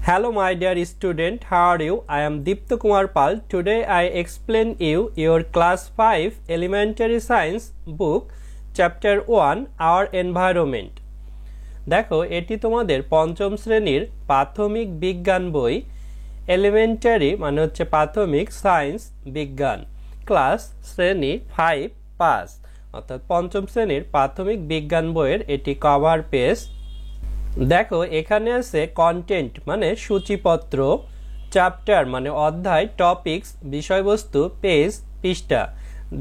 Hello my dear student, how are you? I am Deepta Kumar Pal. Today I explain you your class 5 elementary science book chapter 1 our environment. দেখো এটি তোমাদের পঞ্চম শ্রেণীর প্রাথমিক বিজ্ঞান বই এলিমেন্টারি মানে হচ্ছে প্রাথমিক সায়েন্স বিজ্ঞান ক্লাস শ্রেণী 5 পাস অর্থাৎ পঞ্চম শ্রেণীর প্রাথমিক বিজ্ঞান বইয়ের এটি কভার পেজ। দেখো এখানে আছে কন্টেন্ট মানে সূচিপত্র, চ্যাপ্টার মানে অধ্যায়, টপিকস বিষয়বস্তু, পেজ পৃষ্ঠা।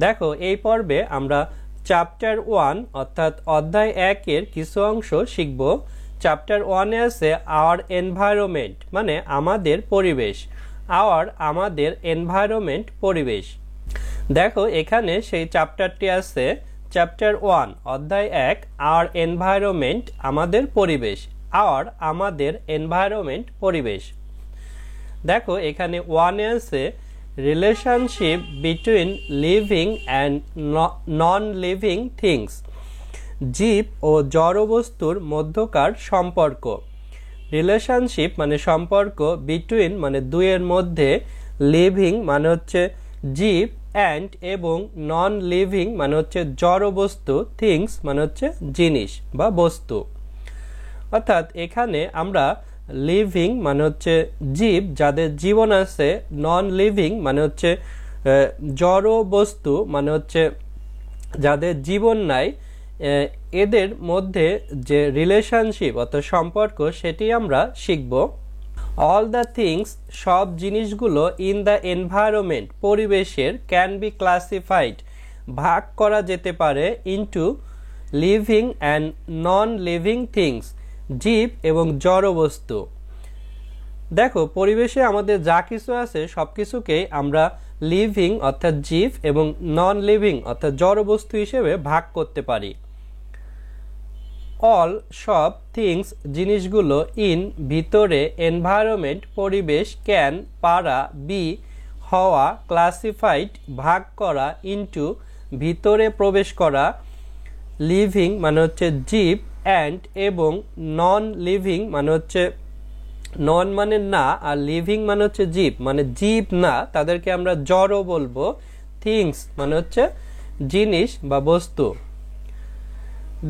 দেখো এই পর্বে আমরা চ্যাপ্টার 1 অর্থাৎ অধ্যায় 1 এর কিছু অংশ শিখব। চ্যাপ্টার 1 এ আছে আওয়ার এনভায়রনমেন্ট মানে আমাদের পরিবেশ, আমাদের এনভায়রনমেন্ট পরিবেশ। দেখো এখানে সেই চ্যাপ্টারটি আছে চ্যাপ্টার 1 অধ্যায় 1 আওয়ার এনভায়রনমেন্ট আমাদের পরিবেশ, আমাদের এনভায়রনমেন্ট পরিবেশ। দেখো এখানে 1 এ আছে relationship between living and non living things, জীব ও জড় বস্তুর মধ্যকার সম্পর্ক। রিলেশনশিপ মানে সম্পর্ক, বিটুইন মানে দুইয়ের মধ্যে, লিভিং মানে হচ্ছে জীব, অ্যান্ড এবং নন লিভিং মানে হচ্ছে জড় বস্তু, থিংস মানে হচ্ছে জিনিস বা বস্তু। অর্থাৎ এখানে আমরা লিভিং মানে হচ্ছে জীব যাদের জীবন আছে, নন লিভিং মানে হচ্ছে জড় বস্তু মানে হচ্ছে যাদের জীবন নাই, এদের মধ্যে যে রিলেশনশিপ অর্থাৎ সম্পর্ক সেটি আমরা শিখব। অল দ্য থিংস সব জিনিসগুলো ইন দ্য এনভায়রনমেন্ট পরিবেশের ক্যান বি ক্লাসিফাইড ভাগ করা যেতে পারে into living and non living things জীব এবং জড় বস্তু। দেখো পরিবেশে আমাদের যা কিছু আছে সব কিছুকেই আমরা লিভিং অর্থাৎ জীব এবং নন লিভিং অর্থাৎ জড় বস্তু হিসেবে ভাগ করতে পারি। অল সব, থিংস জিনিসগুলো, ইন ভিতরে, এনভায়রনমেন্ট পরিবেশ, ক্যান পারা, বি হওয়া, ক্লাসিফাইড ভাগ করা, ইনটু ভিতরে প্রবেশ করা, লিভিং মানে হচ্ছে জীব, অ্যান্ড এবং নন লিভিং মানে হচ্ছে নন মানে না আর লিভিং মানে হচ্ছে জীব, মানে জীব না তাদেরকে আমরা জড় বলবো, থিংস মানে হচ্ছে জিনিস বা বস্তু।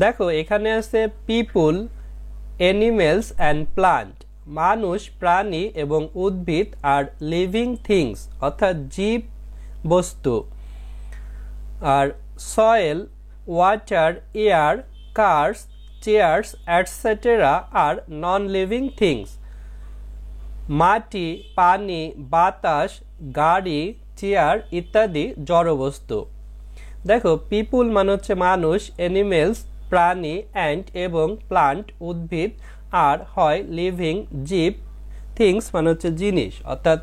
দেখো এখানে আছে পিপুল, অ্যানিমেলস অ্যান্ড প্লান্ট মানুষ, প্রাণী এবং উদ্ভিদ, আর লিভিং থিংস অর্থাৎ জীব বস্তু, আর soil, water, air, cars, chairs etcetera আর নন লিভিং থিংস। মাটি, পানি, বাতাস, গাড়ি, চেয়ার ইত্যাদি জড়বস্তু। দেখো পিপুল মানে হচ্ছে মানুষ, অ্যানিমেলস প্রাণী, অ্যান্ড এবং প্লান্ট উদ্ভিদ, আর হয় লিভিং জীব, থিংস মানে হচ্ছে জিনিস অর্থাৎ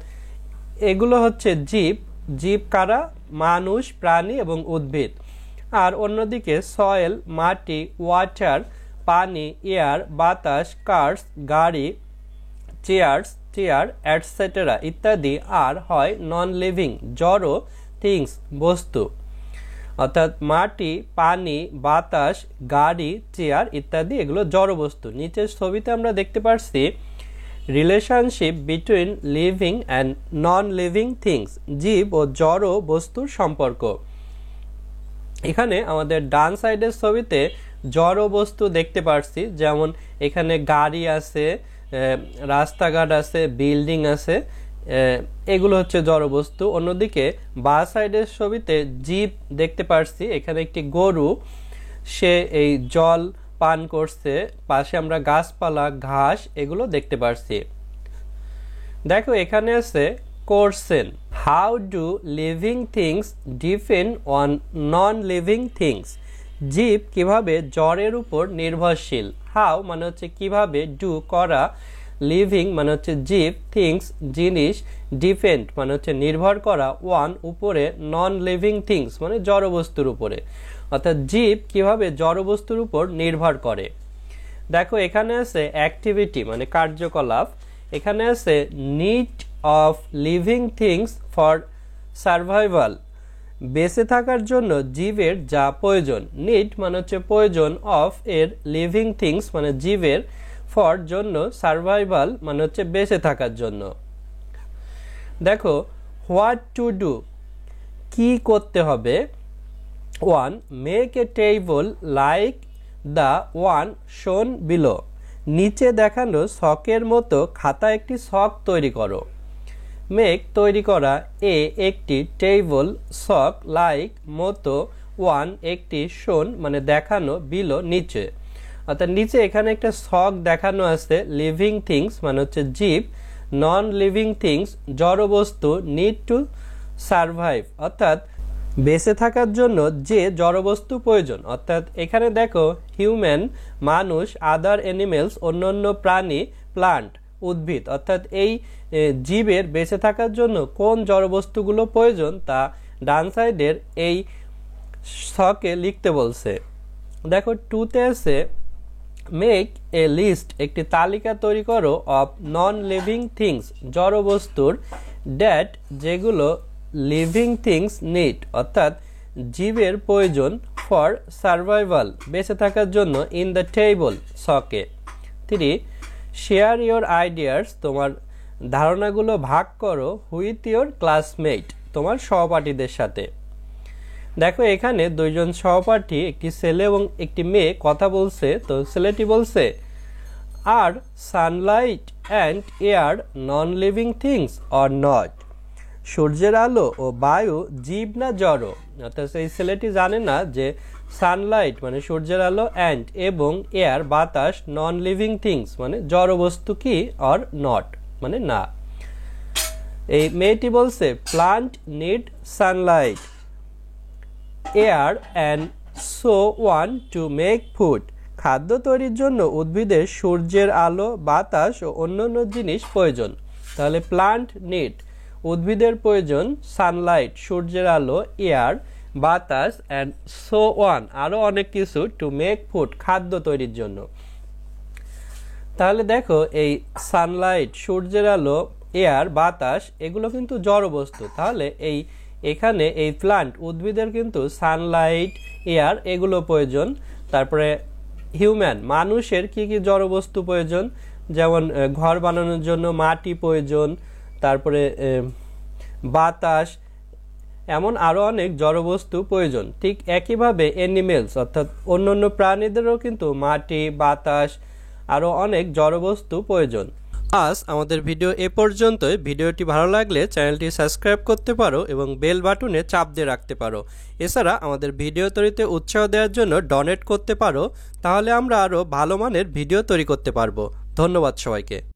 এগুলো হচ্ছে জীব। জীব কারা? মানুষ, প্রাণী এবং উদ্ভিদ। আর অন্যদিকে সয়েল মাটি, ওয়াটার পানি, এয়ার বাতাস, কার্স গাড়ি, চেয়ার এটসেট্রা ইত্যাদি আর হয় নন লিভিং জড়, থিংস বস্তু অর্থাৎ মাটি, পানি, বাতাস, গাড়ি, চেয়ার ইত্যাদি এগুলো জড় বস্তু। নিচের ছবিতে আমরা দেখতে পাচ্ছি relationship between living and non living things, জীব ও জড় বস্তুর সম্পর্ক। এখানে আমাদের ডান সাইডের ছবিতে জড় বস্তু দেখতে পাচ্ছি, যেমন এখানে গাড়ি আছে, রাস্তাঘাট আছে, বিল্ডিং আছে, এগুলো হচ্ছে জড় বস্তু। অন্যদিকে বাঁ সাইডের ছবিতে জীব দেখতে পাচ্ছি, এখানে একটি গরু, সে এই জল পান করছে, পাশে আমরা গাছপালা, ঘাস এগুলো দেখতে পাচ্ছি। দেখো এখানে আছে question, how do living things depend on non living things, জীব কিভাবে জড়ের উপর নির্ভরশীল। হাউ মানে হচ্ছে কিভাবে, ডু করা, লিভিং মানে হচ্ছে জীব, থিংস জিনিস, ডিপেন্ড মানে হচ্ছে নির্ভর করা, ওয়ান উপরে, নন লিভিং থিংস মানে জড় বস্তুর উপরে অর্থাৎ জীব কিভাবে জড় বস্তুর উপর নির্ভর করে। দেখো এখানে আছে অ্যাক্টিভিটি মানে কার্যকলাপ, এখানে আছে need of living things for survival বেঁচে থাকার জন্য জীবের যা প্রয়োজন। নিড মানে হচ্ছে প্রয়োজন, অফ এর, লিভিং থিংস মানে জীবের, ফর জন্য, সার্ভাইভাল মানে হচ্ছে বেঁচে থাকার জন্য। দেখো হোয়াট টু ডু কি করতে হবে। 1. Make a table like the one শোন বিলো। নিচে দেখানো শখের মতো খাতা একটি শখ তৈরি করো। মেক তৈরি করা, এ একটি, টেবল শখ, লাইক মতো, ওয়ান একটি, শোন মানে দেখানো, বিলো নিচে। অর্থাৎ নিচে এখানে একটা শখ দেখানো আছে, লিভিং থিংস মানে হচ্ছে জীব, নন লিভিং থিংস জড়বস্তু, নিড টু সারভাইভ অর্থাৎ বেঁচে থাকার জন্য যে জড়বস্তু প্রয়োজন। অর্থাৎ এখানে দেখো হিউম্যান মানুষ, আদার অ্যানিমেলস অন্যান্য প্রাণী, প্লান্ট উদ্ভিদ অর্থাৎ এই জীবের বেঁচে থাকার জন্য কোন জড়বস্তুগুলো প্রয়োজন তা ডান সাইডের এই ছকে লিখতে বলছে। দেখো টুতে আছে মেক এ লিস্ট একটি তালিকা তৈরি করো অফ নন লিভিং থিংস জড়বস্তুর, ড্যাট যেগুলো লিভিং থিংস নিড অর্থাৎ জীবের প্রয়োজন, ফর সার্ভাইভাল বেঁচে থাকার জন্য, ইন দ্য টেবল ছকে। 3. শেয়ার ইয়োর আইডিয়াস তোমার ধারণাগুলো ভাগ করো হুইথ ইয়োর ক্লাসমেট তোমার সহপাঠীদের সাথে। দেখো এখানে দুইজন সহপাঠী, একটি ছেলে এবং একটি মেয়ে কথা বলছে। তো ছেলেটি বলছে আর sunlight and air non living things or not. সূর্যের আলো ও বায়ু জীব না জড়। অর্থাৎ এই ছেলেটি জানে না যে সানলাইট মানে সূর্যের আলো, অ্যান্ড এবং এয়ার বাতাস, নন লিভিং থিংস মানে জড়বস্তু কি, অর নট মানে না। এই মেয়েটি বলছে plant need Sunlight air and so one to make food. খাদ্য তৈরির জন্য উদ্ভিদের সূর্যের আলো, বাতাস ও অন্যান্য জিনিস প্রয়োজন। তাহলে প্লান্ট নিড উদ্ভিদের প্রয়োজন, সানলাইট সূর্যের আলো, এয়ার বাতাস, অ্যান্ড সো ওয়ান আরও অনেক কিছু, টু মেক ফুড খাদ্য তৈরির জন্য। তাহলে দেখো এই সানলাইট সূর্যের আলো, এয়ার বাতাস এগুলো কিন্তু জড়বস্তু। তাহলে এখানে এই প্লান্ট উদ্ভিদের কিন্তু সানলাইট, এয়ার এগুলো প্রয়োজন। তারপরে হিউম্যান মানুষের কি কি জড়বস্তু প্রয়োজন, যেমন ঘর বানানোর জন্য মাটি প্রয়োজন, তারপরে বাতাস, এমন আরও অনেক জড়বস্তু প্রয়োজন। ঠিক একইভাবে অ্যানিমেলস অর্থাৎ অন্যান্য প্রাণীদেরও কিন্তু মাটি, বাতাস আরও অনেক জড়বস্তু প্রয়োজন। আজ আমাদের ভিডিও এ পর্যন্তই। ভিডিওটি ভালো লাগলে চ্যানেলটি সাবস্ক্রাইব করতে পারো এবং বেল বাটনে চাপ দিয়ে রাখতে পারো। এছাড়া আমাদের ভিডিও তৈরিতে উৎসাহ দেওয়ার জন্য ডোনেট করতে পারো, তাহলে আমরা আরও ভালো মানের ভিডিও তৈরি করতে পারবো। ধন্যবাদ সবাইকে।